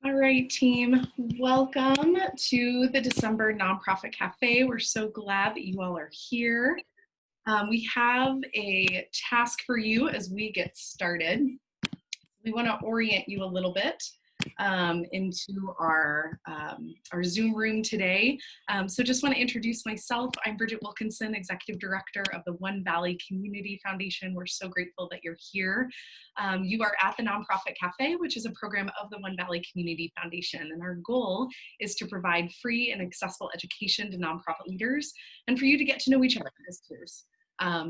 All right, team, welcome to the December Nonprofit Cafe. We're so glad that you all are here. We have a task for you as we get started. We want to orient you a little bit into our Zoom room today. So just want to introduce myself. I'm Bridget Wilkinson, Executive Director of the One Valley Community Foundation. We're so grateful that you're here. You are at the Nonprofit Cafe, which is a program of the One Valley Community Foundation. And our goal is to provide free and accessible education to nonprofit leaders and for you to get to know each other as peers.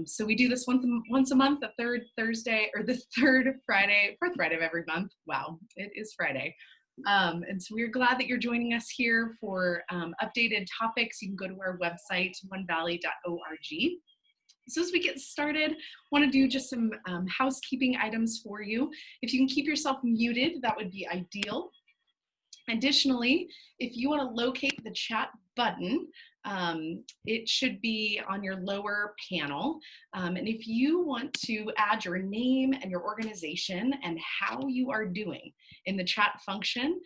So we do this once a month, the third Thursday, or the fourth Friday of every month. Wow, it is Friday. And so we're glad that you're joining us here for updated topics. You can go to our website, onevalley.org. So as we get started, I want to do just some housekeeping items for you. If you can keep yourself muted, that would be ideal. Additionally, if you want to locate the chat button, it should be on your lower panel. And if you want to add your name and your organization and how you are doing in the chat function,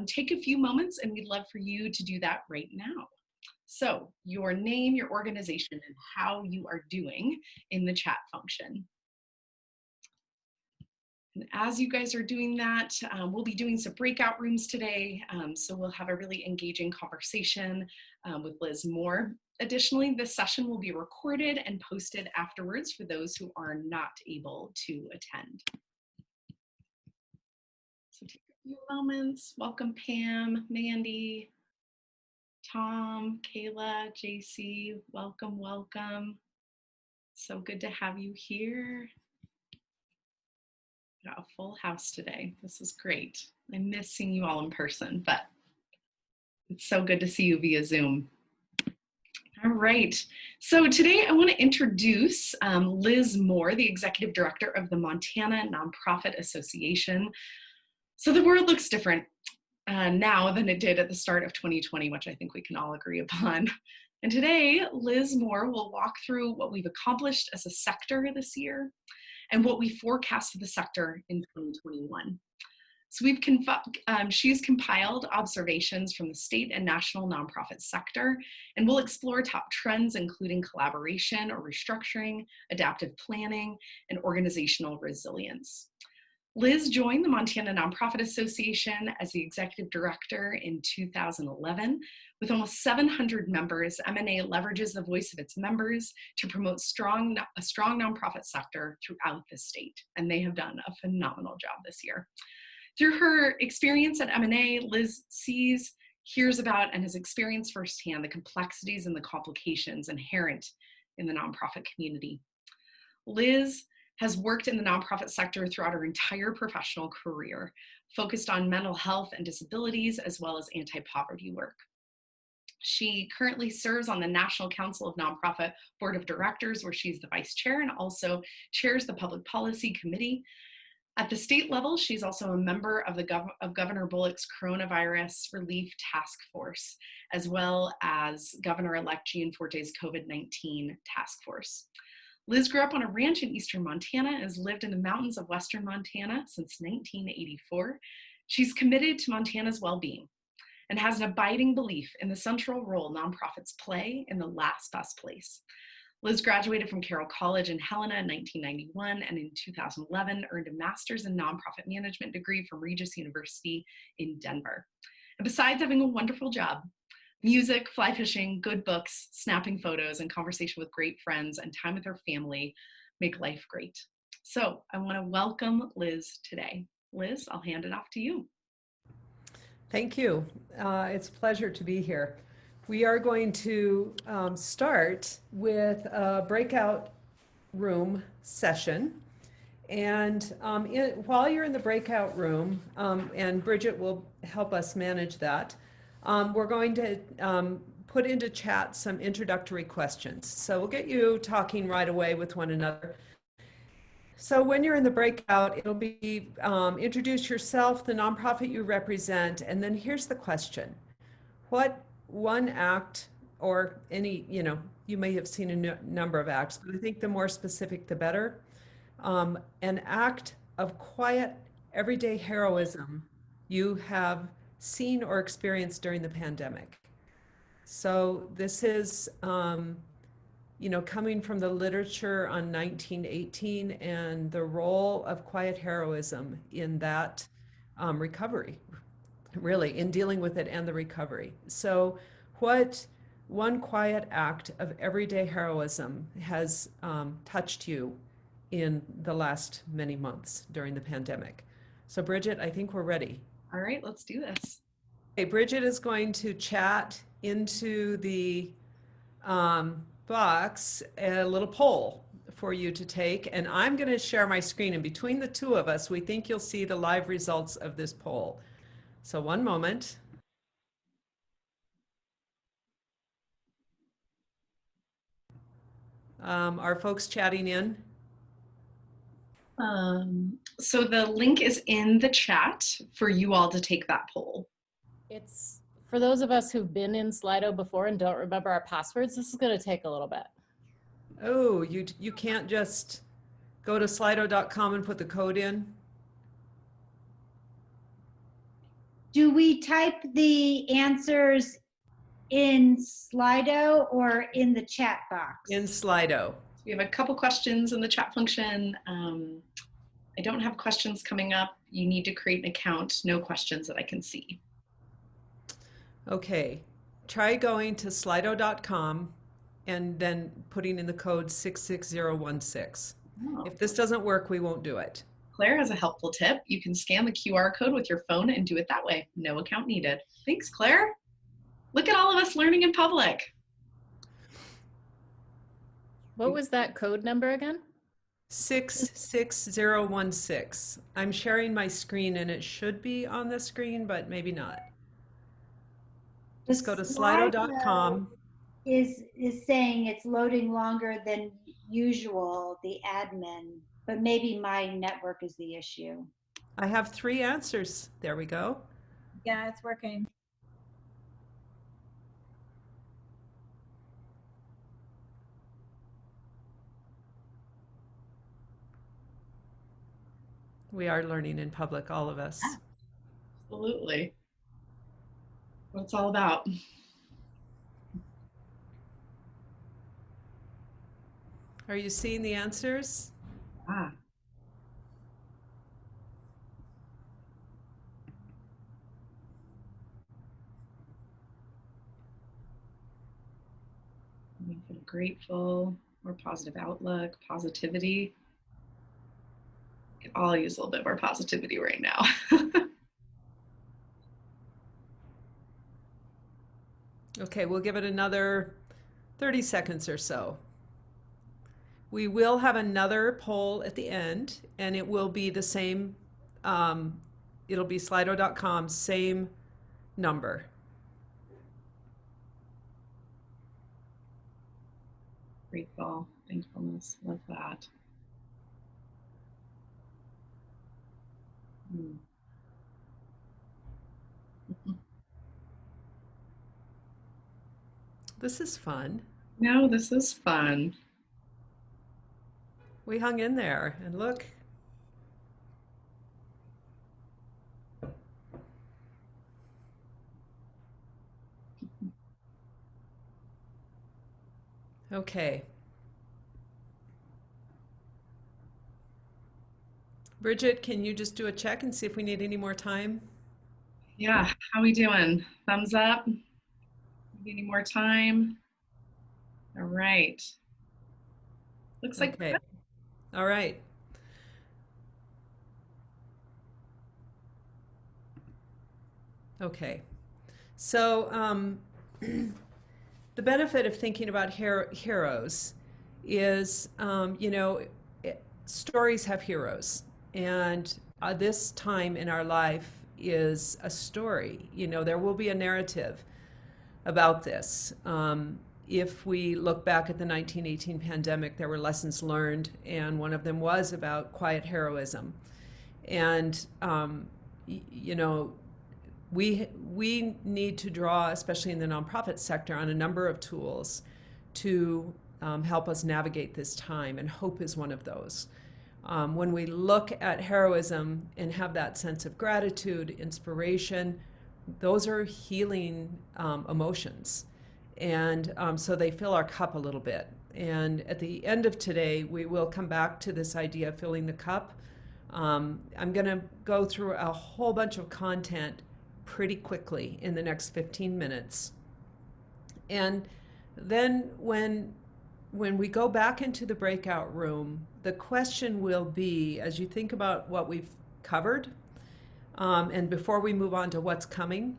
take a few moments and we'd love for you to do that right now. So your name, your organization, and how you are doing in the chat function. And as you guys are doing that, we'll be doing some breakout rooms today. So we'll have a really engaging conversation with Liz Moore. Additionally, this session will be recorded and posted afterwards for those who are not able to attend. So take a few moments. Welcome Pam, Mandy, Tom, Kayla, JC, welcome, welcome. So good to have you here. Got a full house today. This is great. I miss seeing you all in person, but it's so good to see you via Zoom. All right. So today I want to introduce Liz Moore, the Executive Director of the Montana Nonprofit Association. So the world looks different now than it did at the start of 2020, which I think we can all agree upon. And today, Liz Moore will walk through what we've accomplished as a sector this year and what we forecast for the sector in 2021. So she's compiled observations from the state and national nonprofit sector, and we'll explore top trends, including collaboration or restructuring, adaptive planning, and organizational resilience. Liz joined the Montana Nonprofit Association as the executive director in 2011. With almost 700 members, M&A leverages the voice of its members to promote a strong nonprofit sector throughout the state, and they have done a phenomenal job this year. Through her experience at M&A, Liz hears about, and has experienced firsthand the complexities and the complications inherent in the nonprofit community. Liz has worked in the nonprofit sector throughout her entire professional career, focused on mental health and disabilities, as well as anti-poverty work. She currently serves on the National Council of Nonprofit Board of Directors, where she's the vice chair and also chairs the Public Policy Committee. At the state level, she's also a member of Governor Bullock's Coronavirus Relief Task Force, as well as Governor-elect Gianforte's COVID-19 Task Force. Liz grew up on a ranch in eastern Montana and has lived in the mountains of western Montana since 1984. She's committed to Montana's well-being and has an abiding belief in the central role nonprofits play in the last best place. Liz graduated from Carroll College in Helena in 1991 and in 2011 earned a master's in nonprofit management degree from Regis University in Denver. And besides having a wonderful job, music, fly fishing, good books, snapping photos, and conversation with great friends and time with her family make life great. So I want to welcome Liz today. Liz, I'll hand it off to you. Thank you. It's a pleasure to be here. We are going to start with a breakout room session. And while you're in the breakout room, and Bridget will help us manage that, we're going to put into chat some introductory questions. So we'll get you talking right away with one another. So when you're in the breakout, it'll be introduce yourself, the nonprofit you represent, and then here's the question. What one act or any, you may have seen a number of acts, but I think the more specific, the better. An act of quiet, everyday heroism you have seen or experienced during the pandemic. So this is, coming from the literature on 1918 and the role of quiet heroism in that recovery, really, in dealing with it and the recovery. So, what one quiet act of everyday heroism has touched you in the last many months during the pandemic? So, Bridget, I think we're ready. All right, let's do this. Okay, Bridget is going to chat into the box a little poll for you to take, and I'm going to share my screen. And between the two of us, we think you'll see the live results of this poll. So, one moment. Are folks chatting in? So the link is in the chat for you all to take that poll. It's for those of us who've been in Slido before and don't remember our passwords, this is going to take a little bit. Oh, you can't just go to slido.com and put the code in? Do we type the answers in Slido or in the chat box? In Slido. We have a couple questions in the chat function. I don't have questions coming up. You need to create an account. No questions that I can see. Okay, try going to slido.com and then putting in the code 66016. Oh. If this doesn't work, we won't do it. Claire has a helpful tip. You can scan the QR code with your phone and do it that way. No account needed. Thanks, Claire. Look at all of us learning in public. What was that code number again? 66016. I'm sharing my screen and it should be on the screen, but maybe not. Just go to slido.com. Is saying it's loading longer than usual, the admin, but maybe my network is the issue. I have 3 answers. There we go. Yeah, it's working. We are learning in public, all of us. Absolutely. What it's all about. Are you seeing the answers? Ah. We feel grateful, more positive outlook, positivity. We could all use a little bit more positivity right now. Okay, we'll give it another 30 seconds or so. We will have another poll at the end, and it will be the same, it'll be slido.com, same number. Grateful, thankfulness, love that. This is fun. No, this is fun. We hung in there, and look. Okay. Bridget, can you just do a check and see if we need any more time? Yeah, how we doing? Thumbs up? Any more time? All right. Looks like Okay. All right. Okay. So the benefit of thinking about heroes is, stories have heroes. And this time in our life is a story. There will be a narrative about this. If we look back at the 1918 pandemic, there were lessons learned, and one of them was about quiet heroism. And, we need to draw, especially in the nonprofit sector, on a number of tools to help us navigate this time, and hope is one of those. When we look at heroism and have that sense of gratitude, inspiration, those are healing emotions. And so they fill our cup a little bit. And at the end of today, we will come back to this idea of filling the cup. I'm going to go through a whole bunch of content pretty quickly in the next 15 minutes. And then when we go back into the breakout room, the question will be, as you think about what we've covered, and before we move on to what's coming,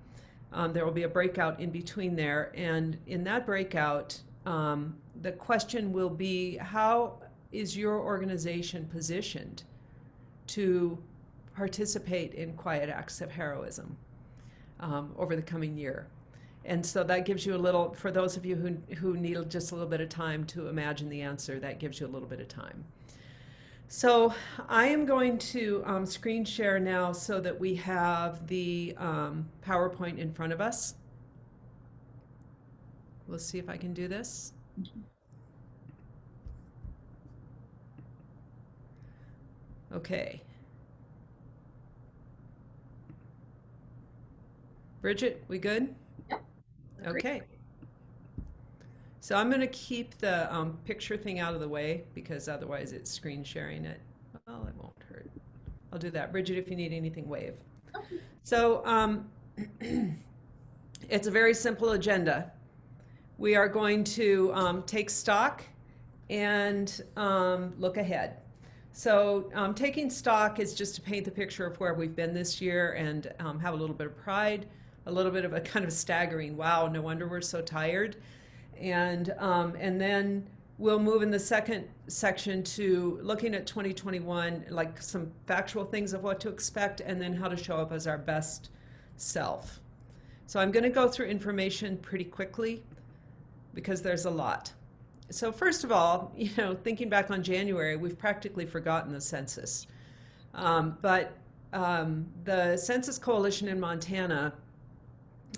there will be a breakout in between there. And in that breakout, the question will be, how is your organization positioned to participate in quiet acts of heroism over the coming year? And so that gives you a little, for those of you who need just a little bit of time to imagine the answer, that gives you a little bit of time. So I am going to screen share now so that we have the PowerPoint in front of us. We'll see if I can do this. Okay. Bridget, we good? Yep. Okay. So I'm going to keep the picture thing out of the way because otherwise it's screen sharing it. Well, it won't hurt. I'll do that. Bridget, if you need anything, wave. Okay. So it's a very simple agenda. We are going to take stock and look ahead. So taking stock is just to paint the picture of where we've been this year and have a little bit of pride, a little bit of a kind of staggering, wow, no wonder we're so tired. And then we'll move in the second section to looking at 2021, like some factual things of what to expect and then how to show up as our best self. So I'm going to go through information pretty quickly because there's a lot. So first of all, thinking back on January, we've practically forgotten the census. But the Census Coalition in Montana,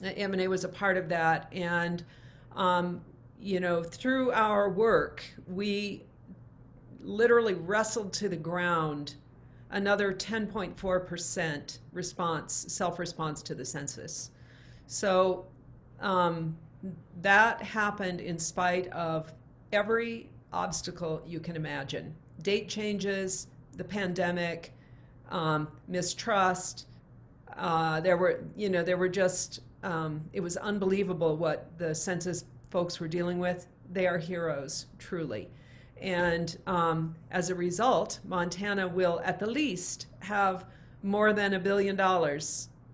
M&A was a part of that. And, through our work, we literally wrestled to the ground another 10.4% self-response to the census. So that happened in spite of every obstacle you can imagine. Date changes, the pandemic, mistrust. It was unbelievable what the census folks were dealing with. They are heroes, truly. And as a result, Montana will at the least have more than $1 billion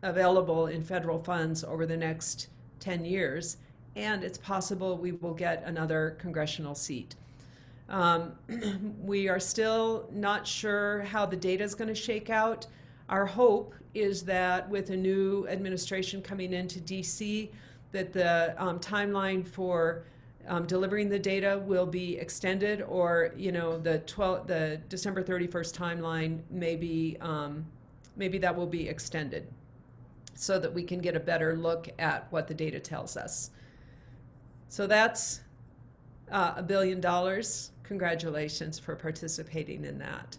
available in federal funds over the next 10 years. And it's possible we will get another congressional seat. We are still not sure how the data is going to shake out. Our hope is that with a new administration coming into DC, that the timeline for delivering the data will be extended, or the December 31st timeline maybe that will be extended, so that we can get a better look at what the data tells us. So that's $1 billion. Congratulations for participating in that.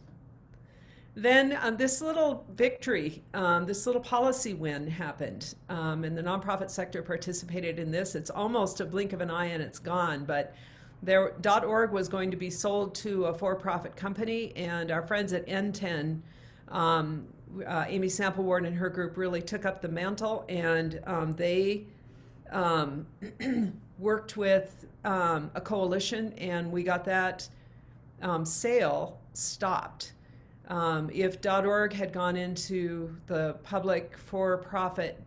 Then this little victory, this little policy win happened, and the nonprofit sector participated in this. It's almost a blink of an eye and it's gone, but .org was going to be sold to a for-profit company, and our friends at N10, Amy Sampleward and her group really took up the mantle, and they worked with a coalition, and we got that sale stopped. If .org had gone into the public for-profit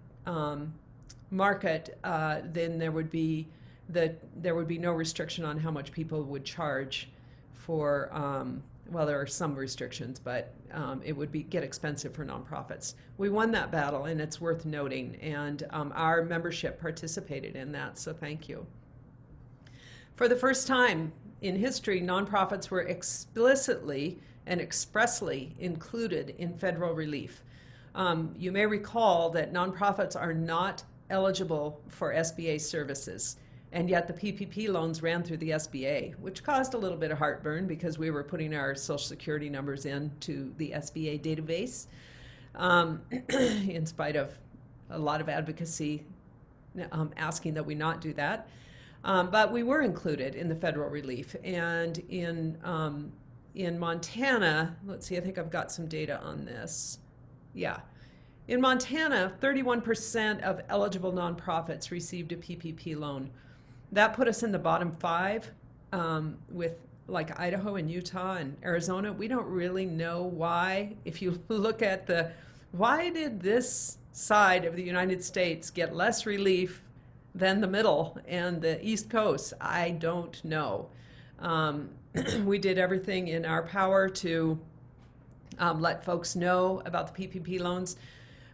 market, then there would be no restriction on how much people would charge for. Well, there are some restrictions, but it would get expensive for nonprofits. We won that battle, and it's worth noting, and our membership participated in that, so thank you. For the first time in history, nonprofits were explicitly and expressly included in federal relief. You may recall that nonprofits are not eligible for SBA services. And yet the PPP loans ran through the SBA, which caused a little bit of heartburn because we were putting our Social Security numbers into the SBA database, in spite of a lot of advocacy asking that we not do that. But we were included in the federal relief. And in Montana, let's see, I think I've got some data on this. Yeah. In Montana, 31% of eligible nonprofits received a PPP loan. That put us in the bottom 5 with like Idaho and Utah and Arizona. We don't really know why. If you look at why did this side of the United States get less relief than the middle and the East Coast? I don't know. We did everything in our power to let folks know about the PPP loans.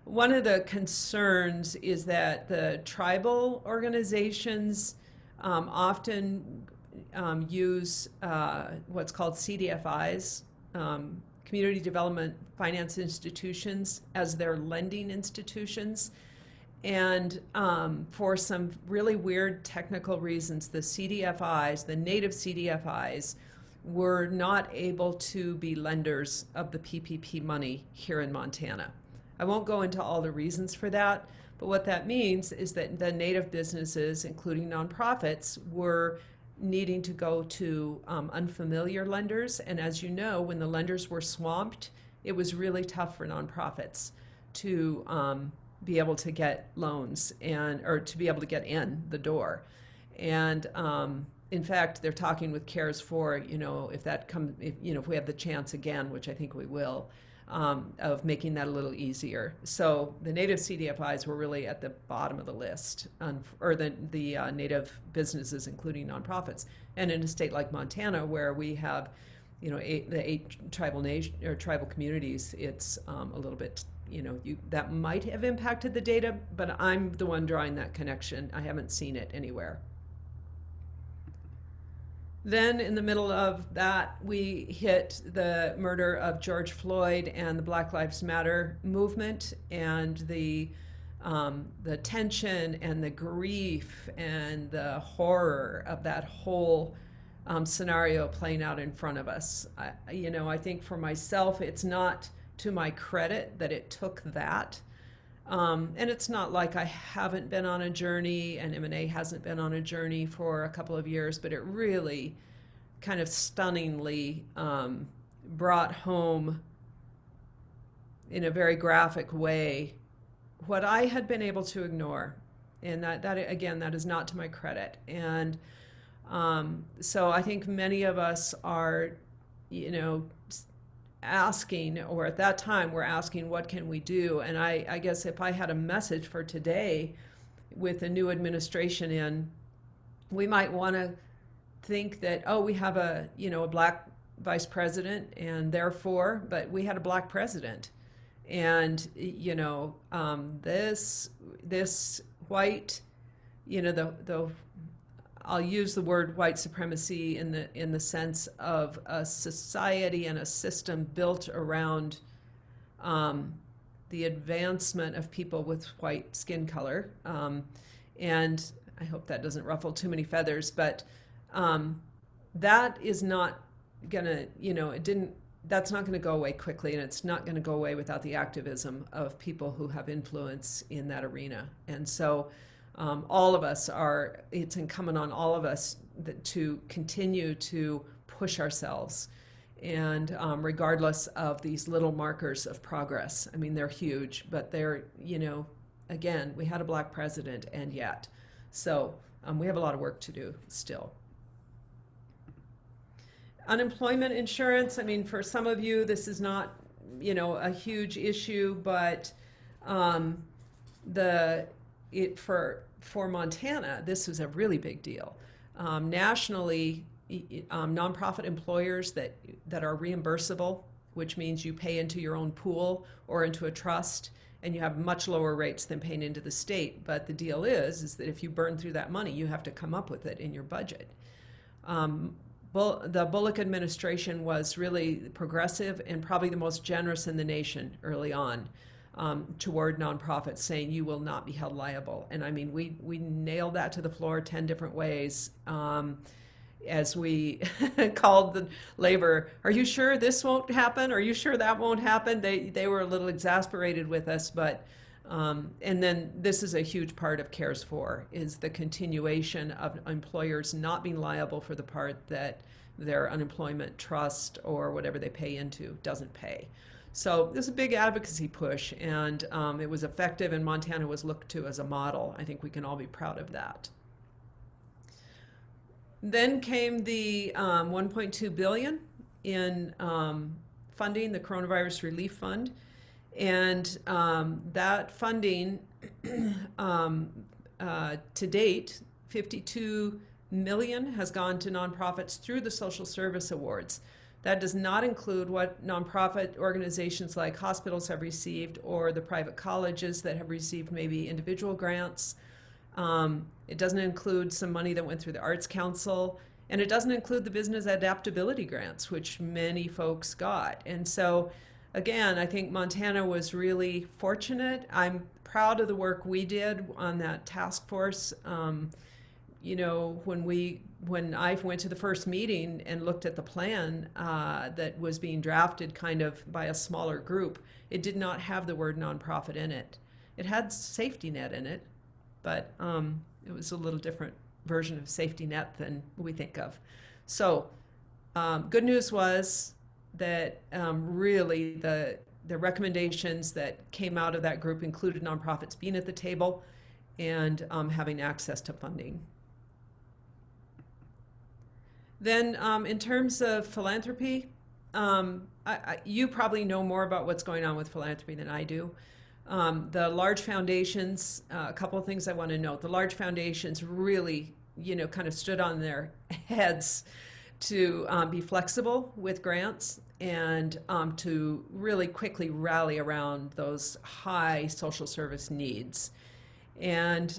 One of the concerns is that the tribal organizations often use what's called CDFIs, Community Development Finance Institutions, as their lending institutions. And for some really weird technical reasons, the CDFIs, the native CDFIs, were not able to be lenders of the PPP money here in Montana. I won't go into all the reasons for that, but what that means is that the native businesses, including nonprofits, were needing to go to unfamiliar lenders. And as you know, when the lenders were swamped, it was really tough for nonprofits to be able to get loans or to be able to get in the door. And in fact, they're talking with CARES for, if we have the chance again, which I think we will, of making that a little easier. So the native CDFIs were really at the bottom of the list, or the native businesses, including nonprofits. And in a state like Montana, where we have, the 8 tribal communities, it's a little bit, that might have impacted the data, but I'm the one drawing that connection. I haven't seen it anywhere. Then in the middle of that, we hit the murder of George Floyd and the Black Lives Matter movement, and the tension and the grief and the horror of that whole scenario playing out in front of us. I think for myself, it's not to my credit that it took that. And it's not like I haven't been on a journey and M&A hasn't been on a journey for a couple of years, but it really kind of stunningly brought home in a very graphic way what I had been able to ignore. And that again, that is not to my credit. And so I think many of us are, asking, or at that time we're asking, what can we do? And I guess if I had a message for today with a new administration in, we might want to think that, we have a black vice president, and therefore, but we had a black president. And, this white, I'll use the word white supremacy in the sense of a society and a system built around the advancement of people with white skin color. And I hope that doesn't ruffle too many feathers, but that is not gonna, that's not gonna go away quickly, and it's not gonna go away without the activism of people who have influence in that arena. And so all of us it's incumbent on all of us to continue to push ourselves, and regardless of these little markers of progress. I mean, they're huge, but they're, again, we had a black president, and yet. So we have a lot of work to do still. Unemployment insurance, I mean, for some of you, this is not, a huge issue, but for Montana, this was a really big deal. Nationally, nonprofit employers that are reimbursable, which means you pay into your own pool or into a trust, and you have much lower rates than paying into the state. But the deal is that if you burn through that money, you have to come up with it in your budget. The Bullock administration was really progressive and probably the most generous in the nation early on. toward nonprofits, saying you will not be held liable. And I mean, we nailed that to the floor 10 different ways. As we called the labor, are you sure this won't happen? Are you sure that won't happen? They were a little exasperated with us, but and then this is a huge part of CARES 4, is the continuation of employers not being liable for the part that their unemployment trust or whatever they pay into doesn't pay. So this is a big advocacy push, and it was effective, and Montana was looked to as a model. I think we can all be proud of that. Then came the $1.2 billion in funding, the Coronavirus Relief Fund. And that funding, to date, $52 million has gone to nonprofits through the Social Service Awards. That does not include what nonprofit organizations like hospitals have received, or the private colleges that have received maybe individual grants. It doesn't include some money that went through the Arts Council, and it doesn't include the business adaptability grants, which many folks got. And so, again, I think Montana was really fortunate. I'm proud of the work we did on that task force. You know, when I went to the first meeting and looked at the plan that was being drafted kind of by a smaller group, it did not have the word nonprofit in it. It had safety net in it, but it was a little different version of safety net than we think of. So good news was that really the recommendations that came out of that group included nonprofits being at the table and having access to funding. Then in terms of philanthropy, you probably know more about what's going on with philanthropy than I do. The large foundations, a couple of things I want to note. The large foundations really, you know, kind of stood on their heads to be flexible with grants and to really quickly rally around those high social service needs. And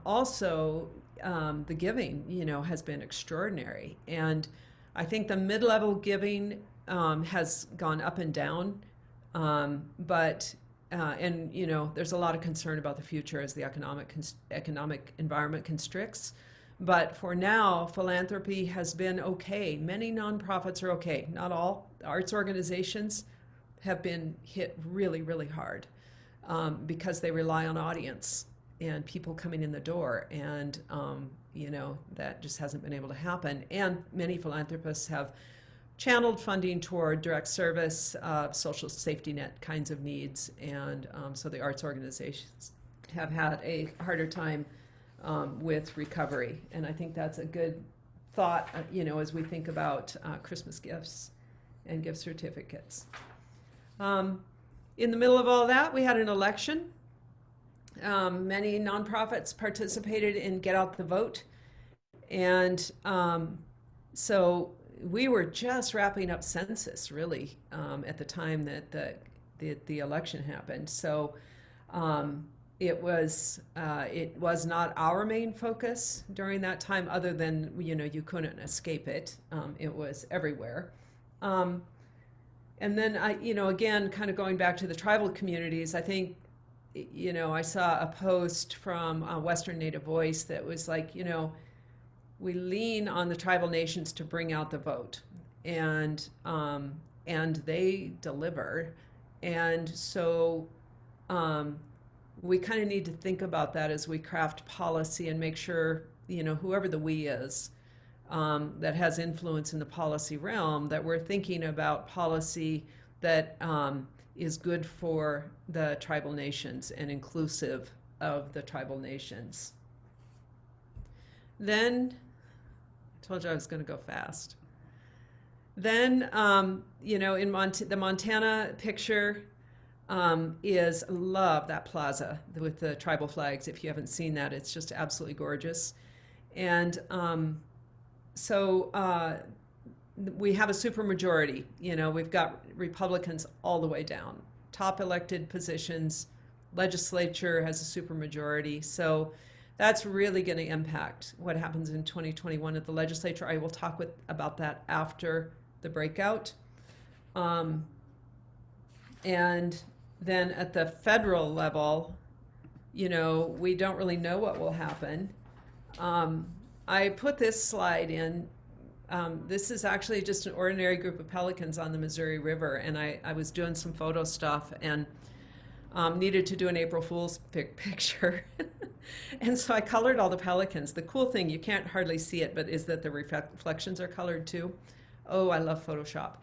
also the giving, you know, has been extraordinary. And I think the mid-level giving has gone up and down, but and you know, there's a lot of concern about the future as the economic environment constricts. But for now, philanthropy has been okay. Many nonprofits are okay. Not all. Arts organizations have been hit really, really hard because they rely on audience and people coming in the door. And, you know, that just hasn't been able to happen. And many philanthropists have channeled funding toward direct service, social safety net kinds of needs. And so the arts organizations have had a harder time with recovery. And I think that's a good thought, you know, as we think about Christmas gifts and gift certificates. In the middle of all that, we had an election. Many nonprofits participated in Get Out the Vote. And so we were just wrapping up census, really, at the time that the election happened. So it was not our main focus during that time, other than, you know, you couldn't escape it. It was everywhere. And then you know, again, kind of going back to the tribal communities, I think, you know, I saw a post from Western Native Voice that was like, you know, we lean on the tribal nations to bring out the vote, and they deliver. And so we kind of need to think about that as we craft policy and make sure, you know, whoever the we is that has influence in the policy realm, that we're thinking about policy that is good for the tribal nations and inclusive of the tribal nations. Then, I told you I was going to go fast. Then, you know, in the Montana picture is, love that plaza with the tribal flags. If you haven't seen that, it's just absolutely gorgeous. And so we have a supermajority. You know, we've got Republicans all the way down. Top elected positions, legislature has a supermajority. So that's really going to impact what happens in 2021 at the legislature. I will talk about that after the breakout. And then at the federal level, you know, we don't really know what will happen. I put this slide in. This is actually just an ordinary group of pelicans on the Missouri River, and I was doing some photo stuff and needed to do an April Fool's picture. And so I colored all the pelicans. The cool thing, you can't hardly see it, but is that the reflections are colored too. Oh, I love Photoshop.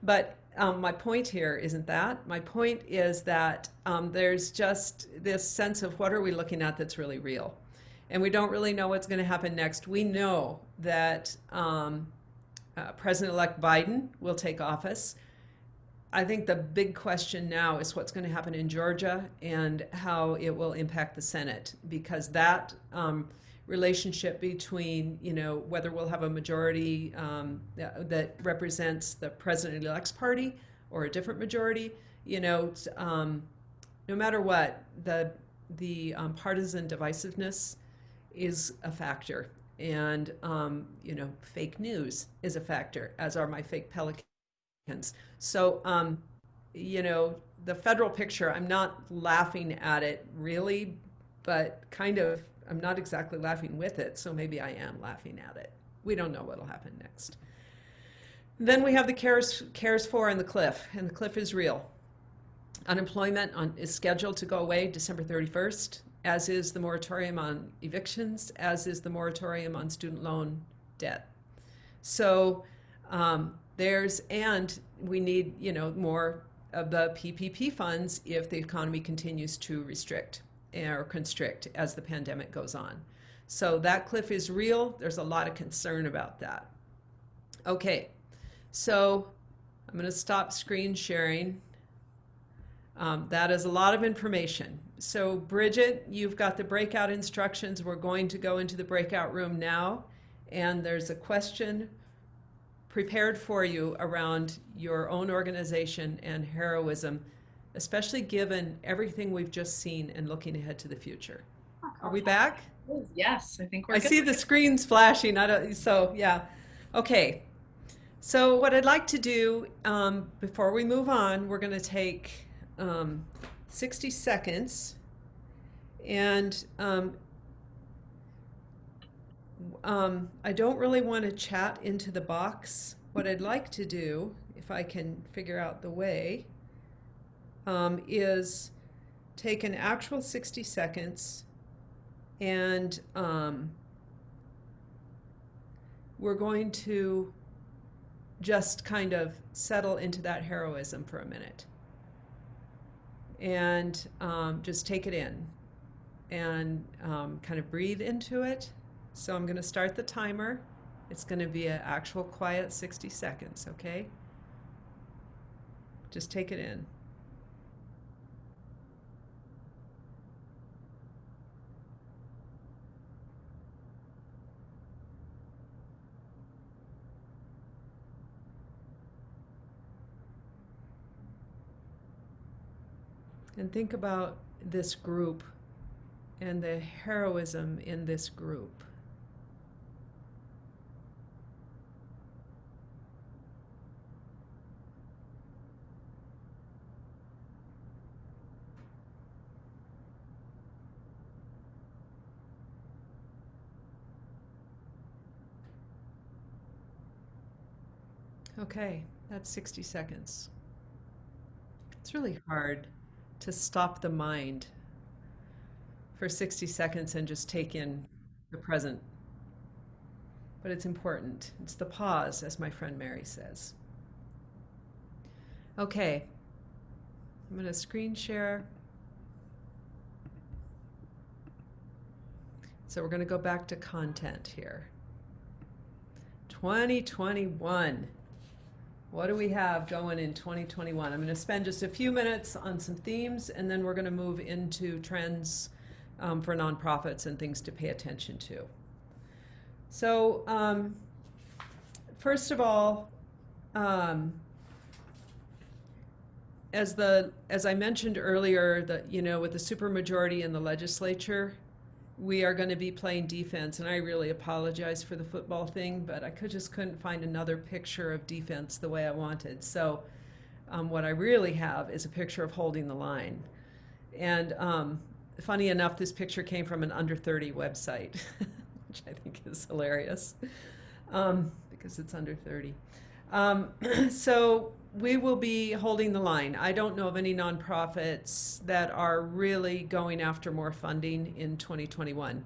But my point here isn't that. My point is that there's just this sense of what are we looking at that's really real. And we don't really know what's going to happen next. We know that President-elect Biden will take office. I think the big question now is what's going to happen in Georgia and how it will impact the Senate, because that relationship between, you know, whether we'll have a majority that represents the president-elect's party or a different majority, you know, no matter what, the partisan divisiveness is a factor. And, you know, fake news is a factor, as are my fake pelicans. So, you know, the federal picture, I'm not laughing at it really, but kind of, I'm not exactly laughing with it, so maybe I am laughing at it. We don't know what'll happen next. Then we have the CARES 4 and the cliff is real. Unemployment is scheduled to go away December 31st, as is the moratorium on evictions, as is the moratorium on student loan debt. So, and we need, you know, more of the PPP funds if the economy continues to restrict or constrict as the pandemic goes on. So that cliff is real. There's a lot of concern about that. Okay, so I'm going to stop screen sharing. That is a lot of information. So Bridget, you've got the breakout instructions. We're going to go into the breakout room now, and there's a question prepared for you around your own organization and heroism, especially given everything we've just seen and looking ahead to the future. Are we back? Yes, I think we're I good. see the screens flashing. So yeah. Okay. So what I'd like to do before we move on, we're going to take 60 seconds and I don't really want to chat into the box. What I'd like to do, if I can figure out the way, is take an actual 60 seconds and we're going to just kind of settle into that heroism for a minute and just take it in and kind of breathe into it. So I'm going to start the timer. It's going to be an actual quiet 60 seconds, okay? Just take it in. And think about this group and the heroism in this group. Okay, that's 60 seconds. It's really hard to stop the mind for 60 seconds and just take in the present. But it's important. It's the pause, as my friend Mary says. Okay, I'm going to screen share. So we're going to go back to content here. 2021. What do we have going in 2021? I'm going to spend just a few minutes on some themes, and then we're going to move into trends for nonprofits and things to pay attention to. So first of all, as I mentioned earlier, that with the supermajority in the legislature, we are going to be playing defense, and I really apologize for the football thing, but I just couldn't find another picture of defense the way I wanted. So What I really have is a picture of holding the line. And funny enough, this picture came from an under 30 website, which I think is hilarious because it's under 30. So we will be holding the line. I don't know of any nonprofits that are really going after more funding in 2021.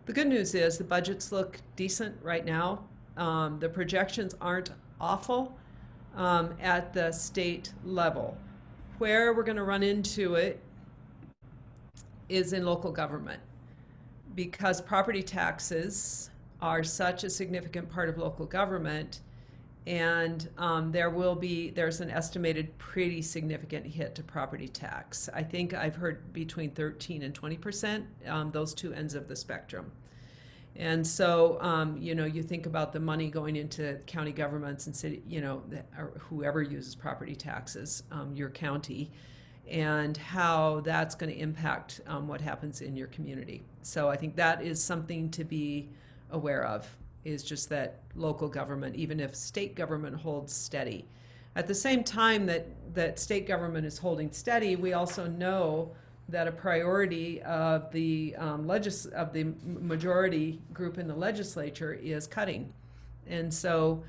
The good news is the budgets look decent right now. The projections aren't awful at the state level. Where we're going to run into it is in local government, because property taxes are such a significant part of local government, and there's an estimated pretty significant hit to property tax. I think I've heard between 13 and 20%, those two ends of the spectrum. And so, you think about the money going into county governments and city, or whoever uses property taxes, your county, and how that's going to impact what happens in your community. So I think that is something to be aware of, is just that local government, even if state government holds steady. At the same time that state government is holding steady, we also know that a priority of the majority group in the legislature is cutting. And so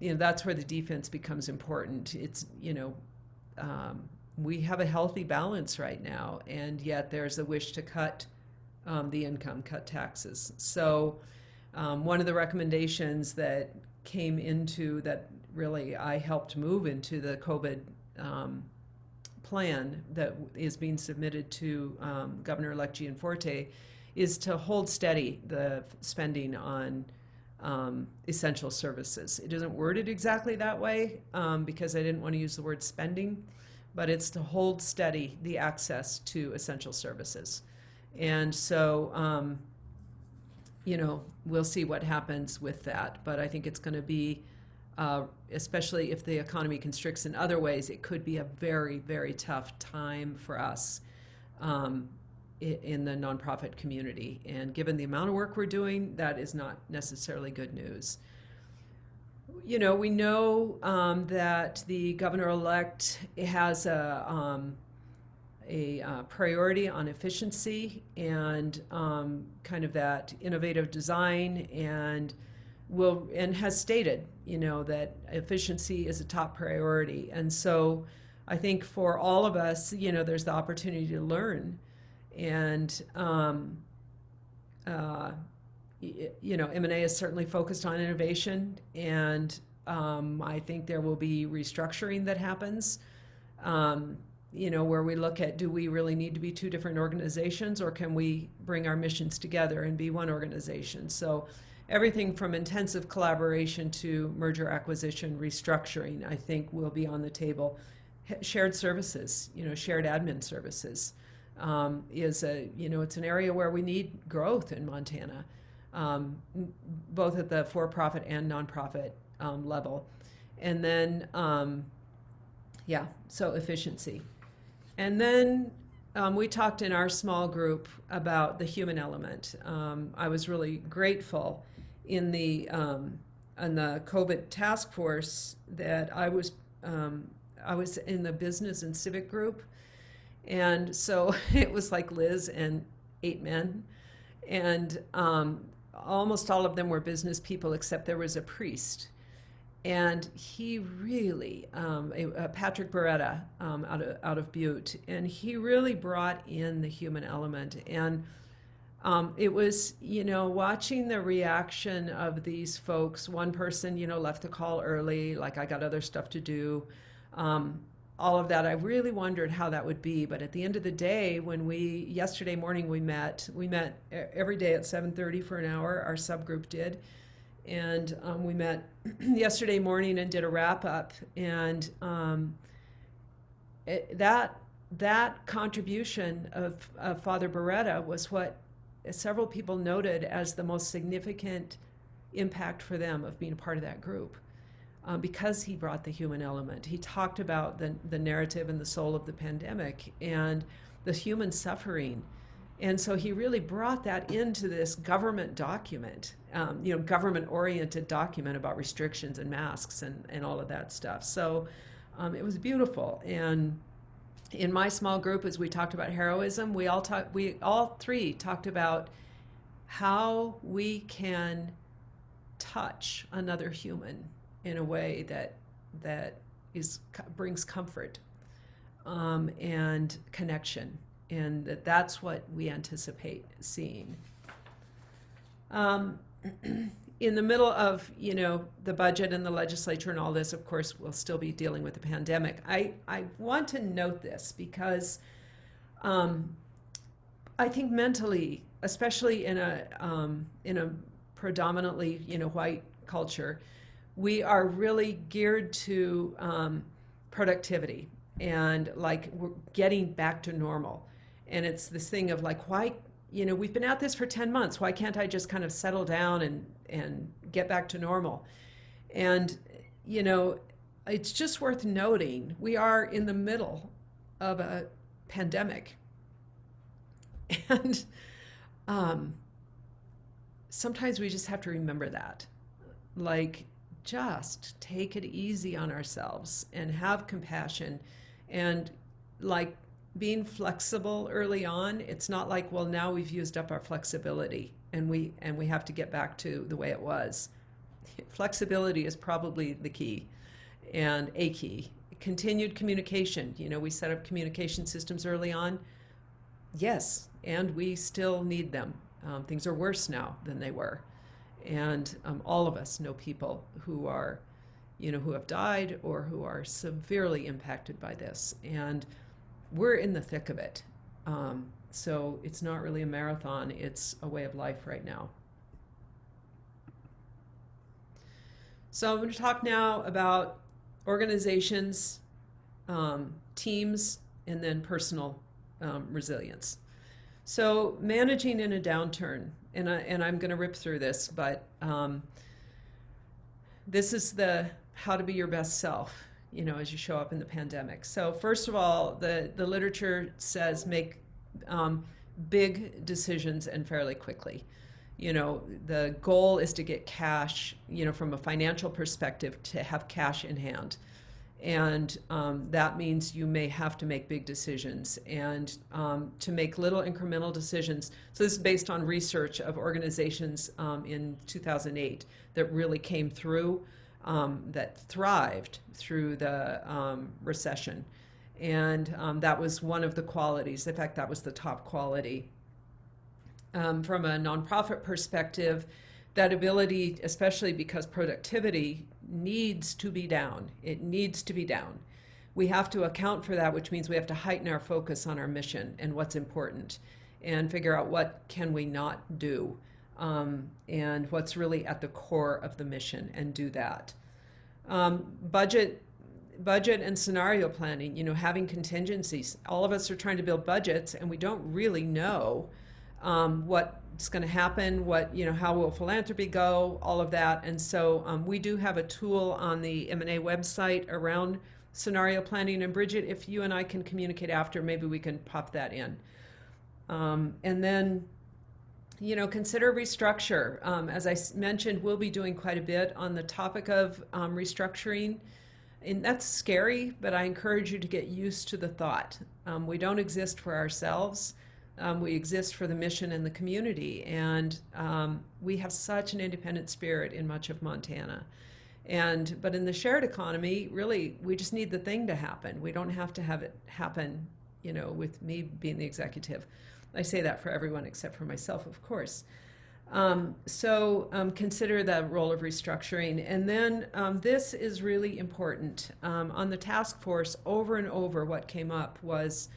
that's where the defense becomes important. It's, we have a healthy balance right now, and yet there's a wish to cut the income, cut taxes. So one of the recommendations that came into that really I helped move into the COVID plan that is being submitted to Governor-elect Gianforte is to hold steady the spending on essential services. It isn't worded exactly that way because I didn't want to use the word spending, but it's to hold steady the access to essential services. And so, we'll see what happens with that. But I think it's going to be, especially if the economy constricts in other ways, it could be a very, very tough time for us in the nonprofit community. And given the amount of work we're doing, that is not necessarily good news. We know that the governor-elect has a priority on efficiency and kind of that innovative design, and has stated, that efficiency is a top priority. And so I think for all of us, there's the opportunity to learn. And, M&A is certainly focused on innovation, and I think there will be restructuring that happens, where we look at, do we really need to be two different organizations, or can we bring our missions together and be one organization? So everything from intensive collaboration to merger acquisition, restructuring, I think will be on the table. Shared services, shared admin services is it's an area where we need growth in Montana, both at the for-profit and nonprofit level. And then, so efficiency. And then we talked in our small group about the human element. I was really grateful in the COVID task force that I was in the business and civic group. And so it was like Liz and 8 men. And almost all of them were business people, except there was a priest. And he really, Patrick Beretta out of Butte, and he really brought in the human element. And it was, watching the reaction of these folks. One person, left the call early, like, I got other stuff to do. All of that, I really wondered how that would be. But at the end of the day, yesterday morning we met every day at 7:30 for an hour, our subgroup did. And we met yesterday morning and did a wrap up. And that contribution of Father Beretta was what several people noted as the most significant impact for them of being a part of that group. Because he brought the human element. He talked about the narrative and the soul of the pandemic and the human suffering. And so he really brought that into this government document, government-oriented document about restrictions and masks and all of that stuff. So it was beautiful. And in my small group, as we talked about heroism, we all three talked about how we can touch another human in a way that brings comfort and connection, and that's what we anticipate seeing. In the middle of, the budget and the legislature and all this, of course, we'll still be dealing with the pandemic. I want to note this because I think mentally, especially in a predominantly, white culture, we are really geared to productivity and like we're getting back to normal. And it's this thing of like, why, we've been at this for 10 months. Why can't I just kind of settle down and get back to normal? And, it's just worth noting, we are in the middle of a pandemic. And sometimes we just have to remember that. Like, just take it easy on ourselves and have compassion, and like being flexible early on. It's not like, well, now we've used up our flexibility and we have to get back to the way it was. Flexibility is probably the key, and a key. Continued communication. We set up communication systems early on. Yes, and we still need them. Things are worse now than they were. And all of us know people who are, who have died or who are severely impacted by this. And we're in the thick of it. So it's not really a marathon, it's a way of life right now. So I'm going to talk now about organizations, teams, and then personal resilience. So managing in a downturn, and I'm going to rip through this, but this is the how to be your best self, as you show up in the pandemic. So first of all, the literature says make big decisions and fairly quickly. The goal is to get cash, from a financial perspective, to have cash in hand. And that means you may have to make big decisions and to make little incremental decisions. So this is based on research of organizations in 2008 that really came through, that thrived through the recession. And that was one of the qualities. In fact, that was the top quality. From a nonprofit perspective, that ability, especially because productivity needs to be down. It needs to be down. We have to account for that, which means we have to heighten our focus on our mission and what's important and figure out what can we not do and what's really at the core of the mission, and do that. Budget and scenario planning, having contingencies. All of us are trying to build budgets and we don't really know what's going to happen, how will philanthropy go, all of that. And so we do have a tool on the M&A website around scenario planning. And Bridget, if you and I can communicate after, maybe we can pop that in. And then, consider restructure. As I mentioned, we'll be doing quite a bit on the topic of restructuring. And that's scary, but I encourage you to get used to the thought. We don't exist for ourselves. We exist for the mission and the community, and we have such an independent spirit in much of Montana. But in the shared economy, really, we just need the thing to happen. We don't have to have it happen, with me being the executive. I say that for everyone except for myself, of course. So consider the role of restructuring. And then this is really important. On the task force, over and over, what came up was,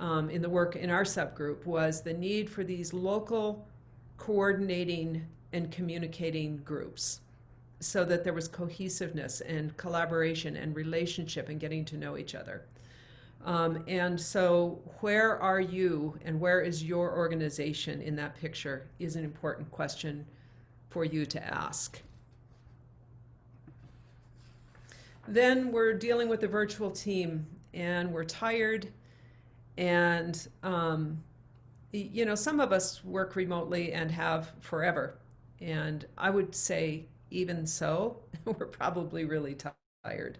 in the work in our subgroup, was the need for these local coordinating and communicating groups so that there was cohesiveness and collaboration and relationship and getting to know each other. And so where are you and where is your organization in that picture is an important question for you to ask. Then we're dealing with the virtual team and we're tired. And, some of us work remotely and have forever. And I would say even so, we're probably really tired.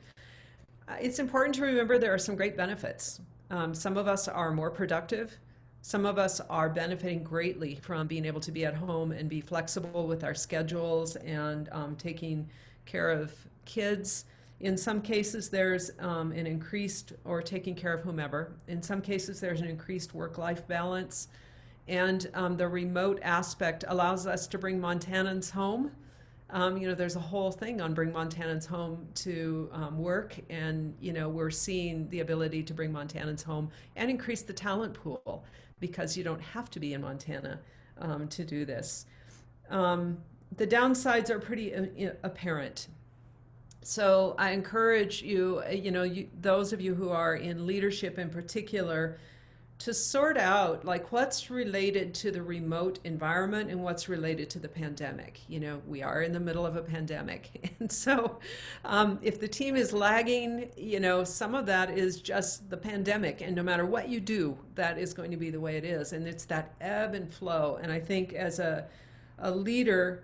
it's important to remember there are some great benefits. Some of us are more productive. Some of us are benefiting greatly from being able to be at home and be flexible with our schedules and taking care of kids. In some cases, there's an increased, or taking care of whomever. In some cases, there's an increased work-life balance. And the remote aspect allows us to bring Montanans home. There's a whole thing on bring Montanans home to work, and we're seeing the ability to bring Montanans home and increase the talent pool because you don't have to be in Montana to do this. The downsides are pretty apparent. So I encourage you, those of you who are in leadership in particular, to sort out like what's related to the remote environment and what's related to the pandemic. We are in the middle of a pandemic. And so if the team is lagging, some of that is just the pandemic. And no matter what you do, that is going to be the way it is. And it's that ebb and flow. And I think as a leader,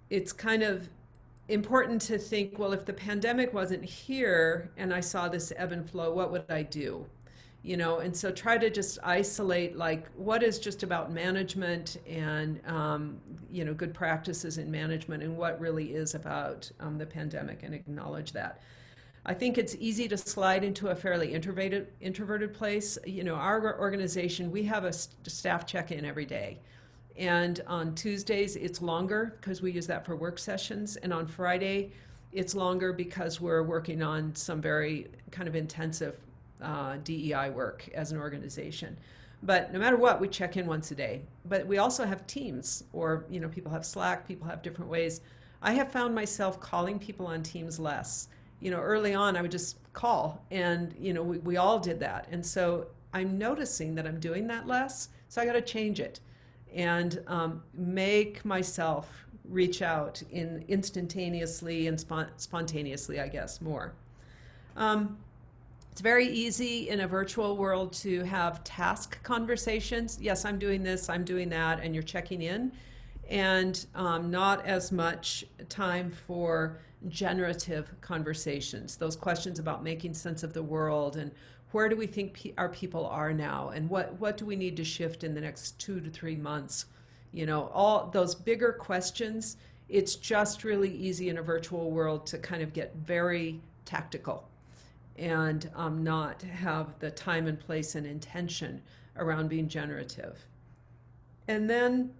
it's kind of important to think, well, if the pandemic wasn't here and I saw this ebb and flow, what would I do? And so try to just isolate like what is just about management and, good practices in management and what really is about the pandemic, and acknowledge that. I think it's easy to slide into a fairly introverted place. Our organization, we have a staff check-in every day. And on Tuesdays, it's longer because we use that for work sessions. And on Friday, it's longer because we're working on some very kind of intensive DEI work as an organization. But no matter what, we check in once a day. But we also have teams, or people have Slack, people have different ways. I have found myself calling people on Teams less. Early on I would just call, and we all did that. And so I'm noticing that I'm doing that less, so I got to change it and make myself reach out instantaneously and spontaneously, I guess, more. It's very easy in a virtual world to have task conversations. Yes, I'm doing this, I'm doing that, and you're checking in. And not as much time for generative conversations, those questions about making sense of the world and where do we think our people are now, and what do we need to shift in the next 2 to 3 months? All those bigger questions. It's just really easy in a virtual world to kind of get very tactical and not have the time and place and intention around being generative. And then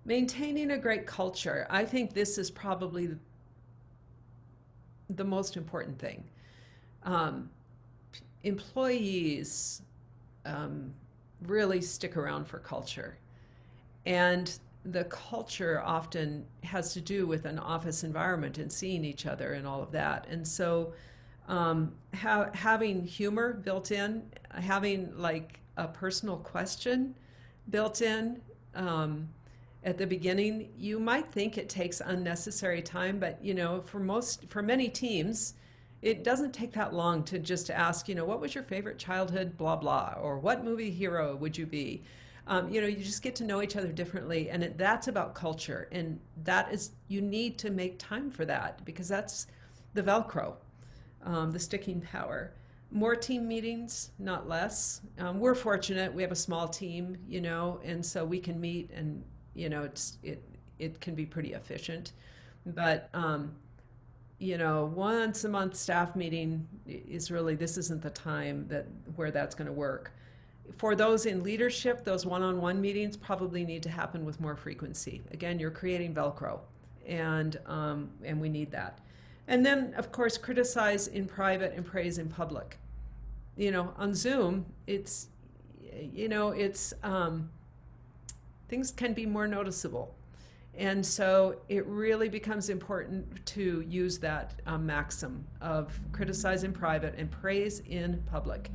maintaining a great culture. I think this is probably the most important thing. Employees really stick around for culture. And the culture often has to do with an office environment and seeing each other and all of that. And so having humor built in, having like a personal question built in at the beginning, you might think it takes unnecessary time, but for many teams, it doesn't take that long to just ask, what was your favorite childhood blah blah, or what movie hero would you be? You just get to know each other differently, and that's about culture, and you need to make time for that because that's the Velcro, the sticking power. More team meetings, not less. We're fortunate; we have a small team, and so we can meet, and it can be pretty efficient. But once a month staff meeting is really, this isn't the time where that's going to work. For those in leadership, those one-on-one meetings probably need to happen with more frequency. Again, you're creating Velcro, and we need that. And then, of course, criticize in private and praise in public. On Zoom, it's things can be more noticeable. And so it really becomes important to use that maxim of criticize in private and praise in public.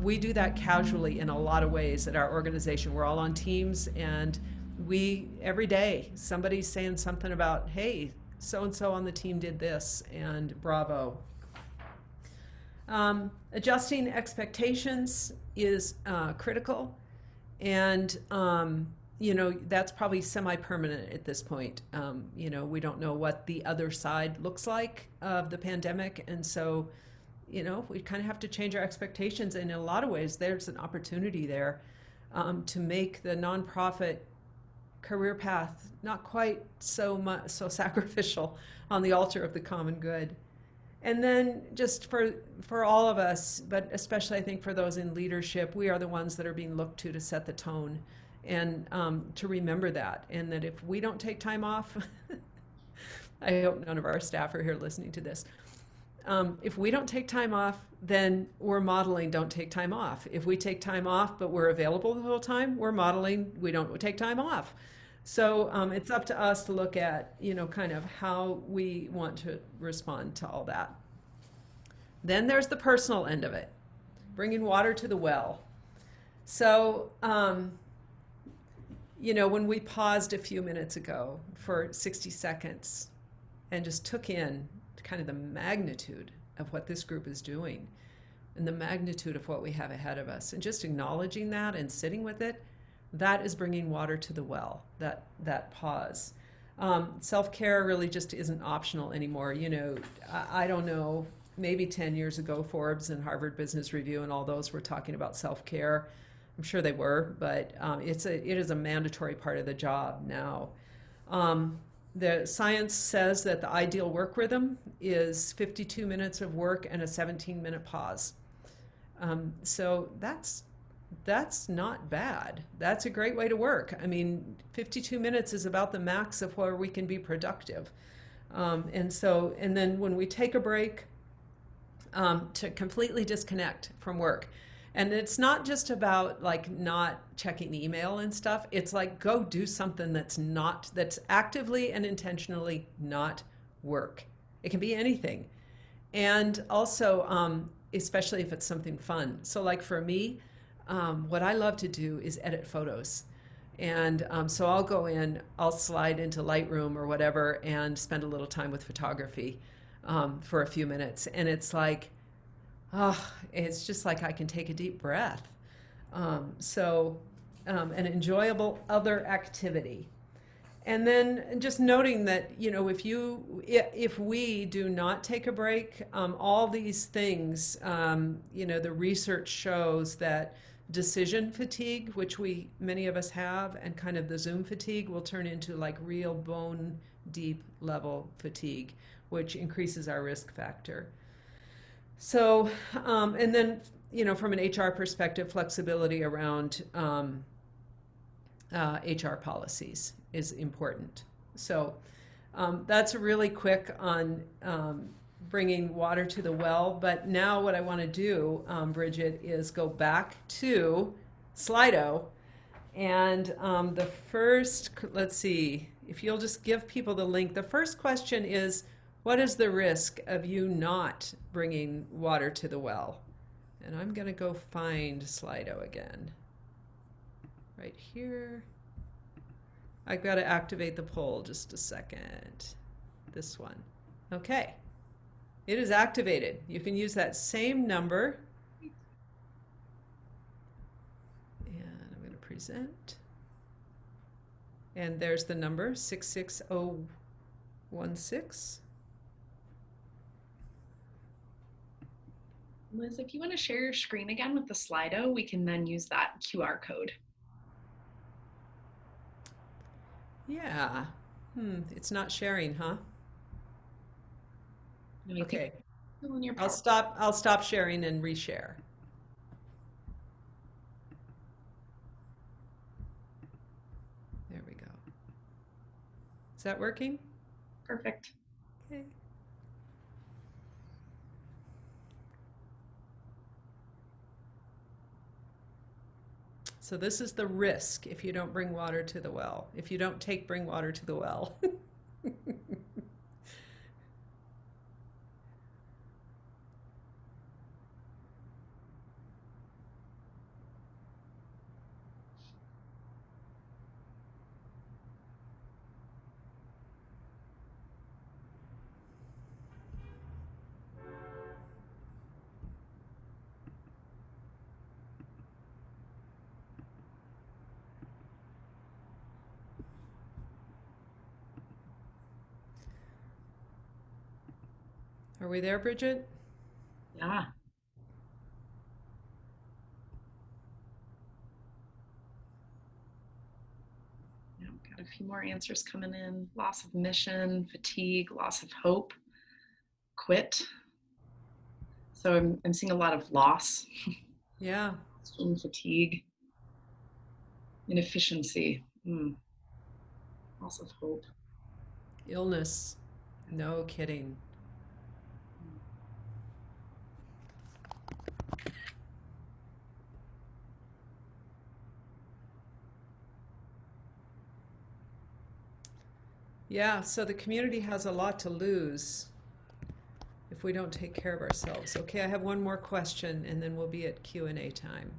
We do that casually in a lot of ways at our organization. We're all on teams, and every day somebody's saying something about, hey, so-and-so on the team did this, and bravo. Adjusting expectations is critical. And that's probably semi-permanent at this point. We don't know what the other side looks like of the pandemic. And so, we kind of have to change our expectations. And in a lot of ways, there's an opportunity there to make the nonprofit career path not quite so sacrificial on the altar of the common good. And then just for all of us, but especially I think for those in leadership, we are the ones that are being looked to set the tone, and to remember that. And that if we don't take time off, I hope none of our staff are here listening to this. If we don't take time off, then we're modeling don't take time off. If we take time off, but we're available the whole time, we're modeling we don't take time off. So it's up to us to look at, kind of how we want to respond to all that. Then there's the personal end of it, bringing water to the well. So, when we paused a few minutes ago for 60 seconds and just took in kind of the magnitude of what this group is doing and the magnitude of what we have ahead of us, and just acknowledging that and sitting with it, that is bringing water to the well, that pause. Self-care really just isn't optional anymore. I don't know, maybe 10 years ago, Forbes and Harvard Business Review and all those were talking about self-care. I'm sure they were, but it is a mandatory part of the job now. The science says that the ideal work rhythm is 52 minutes of work and a 17-minute pause. So that's not bad. That's a great way to work. 52 minutes is about the max of where we can be productive. And then when we take a break, to completely disconnect from work. And it's not just about not checking email and stuff. It's go do something that's actively and intentionally not work. It can be anything. And also, especially if it's something fun. So for me, what I love to do is edit photos. And so I'll go in, I'll slide into Lightroom or whatever and spend a little time with photography for a few minutes. And it's it's just I can take a deep breath. An enjoyable other activity. And then just noting that, if we do not take a break, all these things, the research shows that decision fatigue, which many of us have, and kind of the Zoom fatigue will turn into real bone deep level fatigue, which increases our risk factor. So, and then, from an HR perspective, flexibility around HR policies is important. So that's really quick on bringing water to the well. But now what I want to do, Bridget, is go back to Slido. And the first, let's see, if you'll just give people the link. The first question is, what is the risk of you not bringing water to the well? And I'm going to go find Slido again. Right here. I've got to activate the poll just a second. This one. Okay. It is activated. You can use that same number. And I'm going to present. And there's the number, 66016. Liz, if you want to share your screen again with the Slido, we can then use that QR code. Yeah. It's not sharing, huh? No, okay. I'll stop sharing and reshare. There we go. Is that working? Perfect. Okay. So this is the risk if you don't bring water to the well. If you don't bring water to the well. Are we there, Bridget? Yeah. Yeah, got a few more answers coming in. Loss of mission, fatigue, loss of hope, quit. So I'm seeing a lot of loss, Yeah. fatigue, inefficiency, loss of hope. Illness. No kidding. Yeah, so the community has a lot to lose if we don't take care of ourselves. Okay, I have one more question and then we'll be at Q&A time.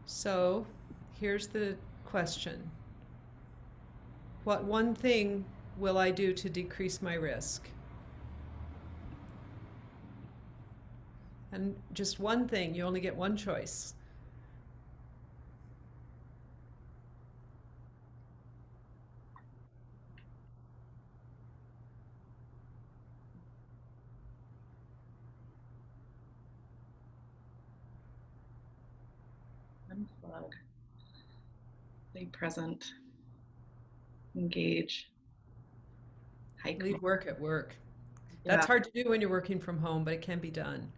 So, here's the question. What one thing will I do to decrease my risk? And just one thing, you only get one choice. Unplug, stay present, engage, hike. Leave work at work. Yeah. That's hard to do when you're working from home, but it can be done.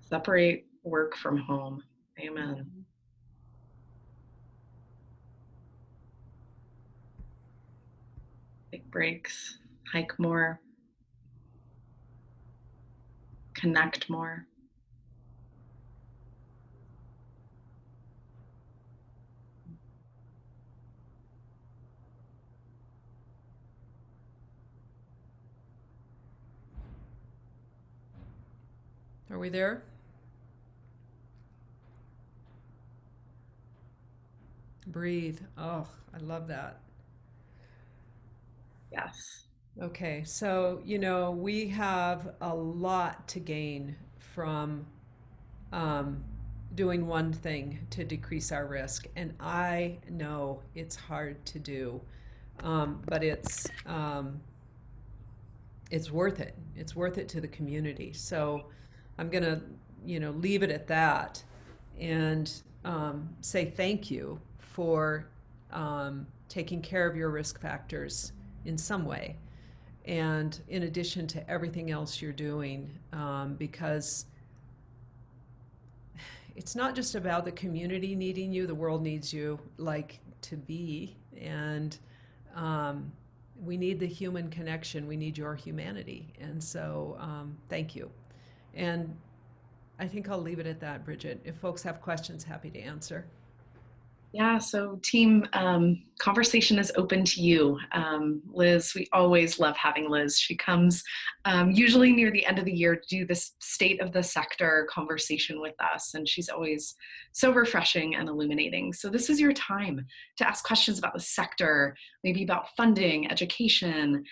Separate work from home. Amen. Take breaks, hike more, connect more. Are we there? Breathe. Oh, I love that. Yes. Okay, so, we have a lot to gain from doing one thing to decrease our risk. And I know it's hard to do, but it's worth it. It's worth it to the community. So I'm going to, leave it at that and say thank you for taking care of your risk factors in some way. And in addition to everything else you're doing, because it's not just about the community needing you, the world needs you like to be. And we need the human connection. We need your humanity. And so thank you. And I think I'll leave it at that, Bridget. If folks have questions, happy to answer. Yeah, so team, conversation is open to you. Liz, we always love having Liz. She comes usually near the end of the year to do this state of the sector conversation with us, and she's always so refreshing and illuminating. So this is your time to ask questions about the sector, maybe about funding, education.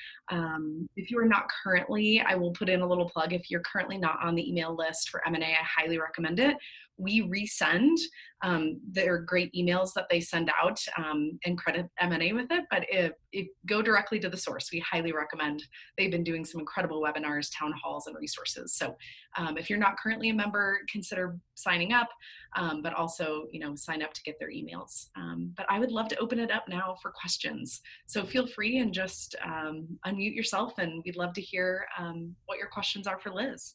If you are not currently, I will put in a little plug, if you're currently not on the email list for M&A, I highly recommend it. We resend their great emails that they send out and credit M&A with it, but if go directly to the source. We highly recommend. They've been doing some incredible webinars, town halls, and resources. So if you're not currently a member, consider signing up, but also, sign up to get their emails. But I would love to open it up now for questions. So feel free and just unmute yourself, and we'd love to hear what your questions are for Liz.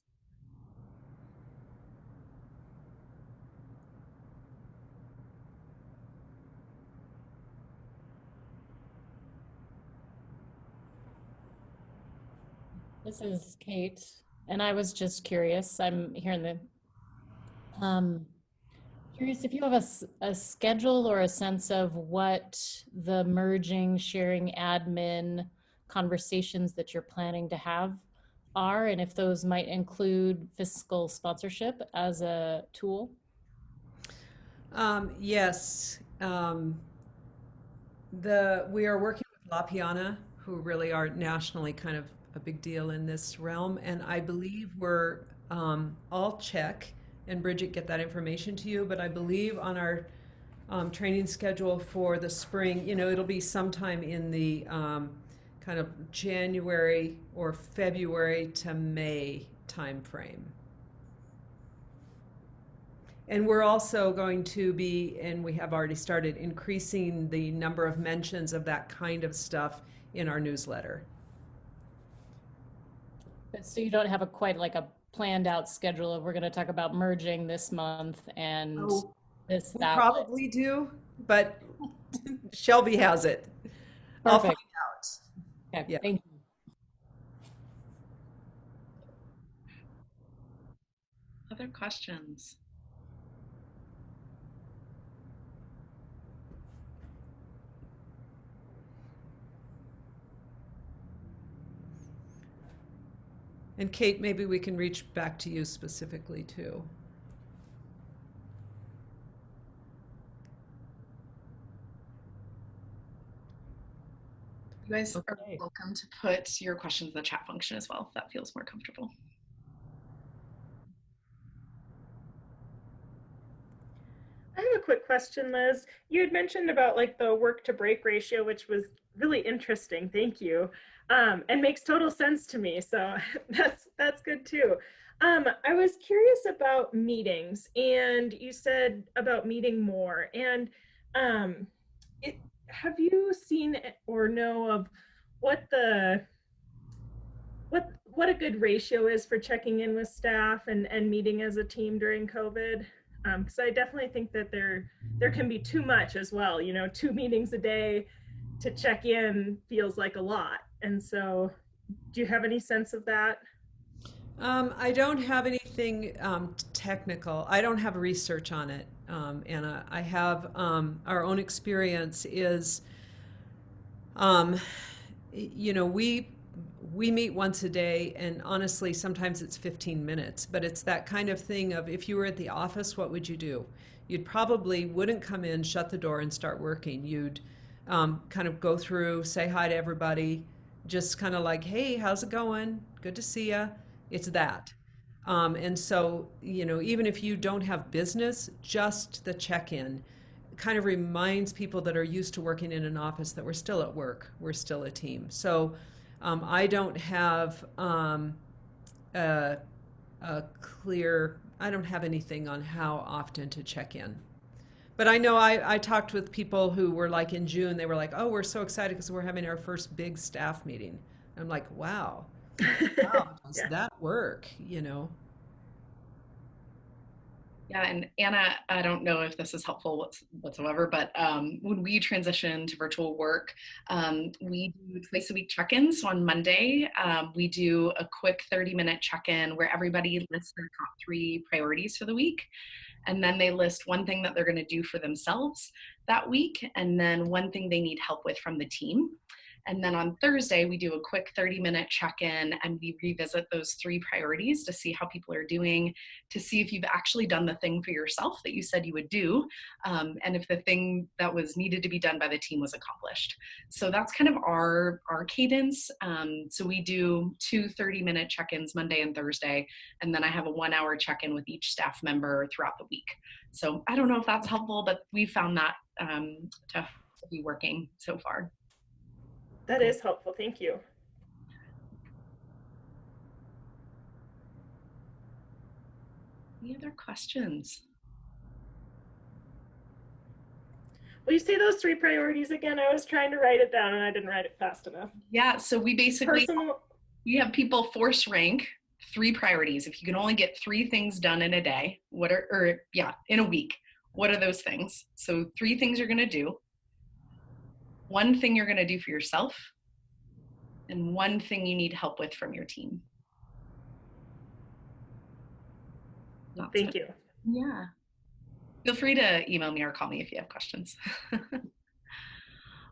This is Kate, and I was just curious. I'm hearing the curious if you have a schedule or a sense of what the merging, sharing, admin conversations that you're planning to have are, and if those might include fiscal sponsorship as a tool. Yes. We are working with La Piana, who really are nationally kind of a big deal in this realm, and I believe we're all check and Bridget get that information to you, but I believe on our training schedule for the spring, it'll be sometime in the kind of January or February to May timeframe. And we're also going to be, and we have already started, increasing the number of mentions of that kind of stuff in our newsletter. So you don't have quite like a planned out schedule of we're going to talk about merging this month and this, We that. probably do, but Shelby has it. I'll find out. Okay, Yeah. thank you. Other questions? And Kate, maybe we can reach back to you specifically too. You guys are Okay. welcome to put your questions in the chat function as well, if that feels more comfortable. I have a quick question, Liz. You had mentioned about like the work to break ratio, which was really interesting. Thank you. And makes total sense to me. So that's good too. I was curious about meetings, and you said about meeting more. And have you seen or know of what a good ratio is for checking in with staff and meeting as a team during COVID? Because I definitely think that there can be too much as well. 2 meetings a day to check in feels like a lot. And so, do you have any sense of that? I don't have anything technical. I don't have research on it, Anna. I have our own experience is, we meet once a day, and honestly, sometimes it's 15 minutes, but it's that kind of thing of if you were at the office, what would you do? You'd probably wouldn't come in, shut the door, and start working. You'd kind of go through, say hi to everybody, just kind of like, hey, how's it going? Good to see ya. It's that. And so, even if you don't have business, just the check-in kind of reminds people that are used to working in an office that we're still at work, we're still a team. So I don't have a clear, I don't have anything on how often to check in. But I know I talked with people who were like in June, they were like, oh, we're so excited because we're having our first big staff meeting. And I'm like, wow, how does that work, Yeah, and Anna, I don't know if this is helpful whatsoever, but when we transition to virtual work, we do twice a week check-ins. So on Monday, we do a quick 30-minute check-in where everybody lists their top 3 priorities for the week. And then they list one thing that they're going to do for themselves that week, and then one thing they need help with from the team. And then on Thursday, we do a quick 30-minute check-in and we revisit those 3 priorities to see how people are doing, to see if you've actually done the thing for yourself that you said you would do, and if the thing that was needed to be done by the team was accomplished. So that's kind of our cadence. So we do 2 30-minute check-ins Monday and Thursday, and then I have a 1-hour check-in with each staff member throughout the week. So I don't know if that's helpful, but we found that to be working so far. That is helpful. Thank you. Any other questions? Will you say those 3 priorities again? I was trying to write it down and I didn't write it fast enough. Yeah, so we basically, we have people force rank 3 priorities. If you can only get 3 things done in a day, in a week, what are those things? So 3 things you're gonna do, 1 thing you're gonna do for yourself, and 1 thing you need help with from your team. Thank you. Yeah. Feel free to email me or call me if you have questions.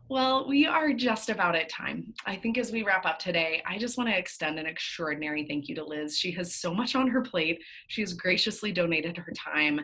Well, we are just about at time. I think as we wrap up today, I just want to extend an extraordinary thank you to Liz. She has so much on her plate. She has graciously donated her time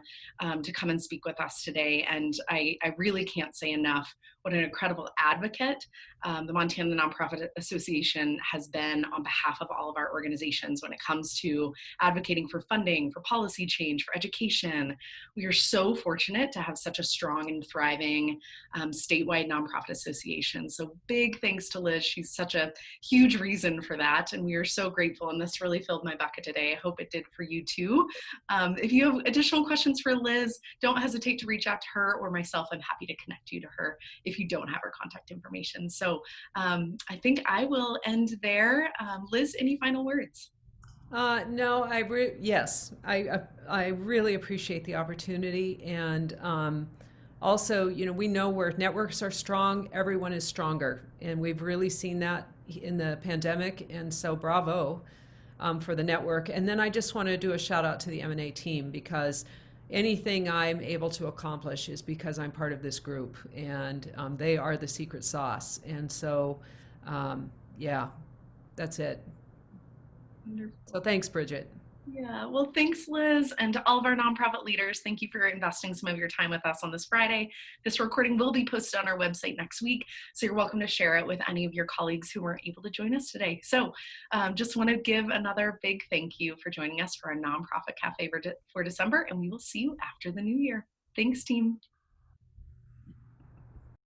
to come and speak with us today. And I really can't say enough what an incredible advocate the Montana Nonprofit Association has been on behalf of all of our organizations when it comes to advocating for funding, for policy change, for education. We are so fortunate to have such a strong and thriving statewide nonprofit association. So big thanks to Liz. She's such a huge reason for that. And we are so grateful. And this really filled my bucket today. I hope it did for you too. If you have additional questions for Liz, don't hesitate to reach out to her or myself. I'm happy to connect you to her if you don't have her contact information. So I think I will end there. Liz, any final words? No, yes, I really appreciate the opportunity, and also, we know where networks are strong, everyone is stronger, and we've really seen that in the pandemic. And so, bravo for the network. And then I just want to do a shout out to the M&A team, because anything I'm able to accomplish is because I'm part of this group, and they are the secret sauce. And so, yeah, that's it. Wonderful. So thanks, Bridget. Yeah, well, thanks, Liz, and to all of our nonprofit leaders, thank you for investing some of your time with us on this Friday. This recording will be posted on our website next week, so you're welcome to share it with any of your colleagues who weren't able to join us today. So just want to give another big thank you for joining us for our Nonprofit Cafe for December, and we will see you after the new year. Thanks, team.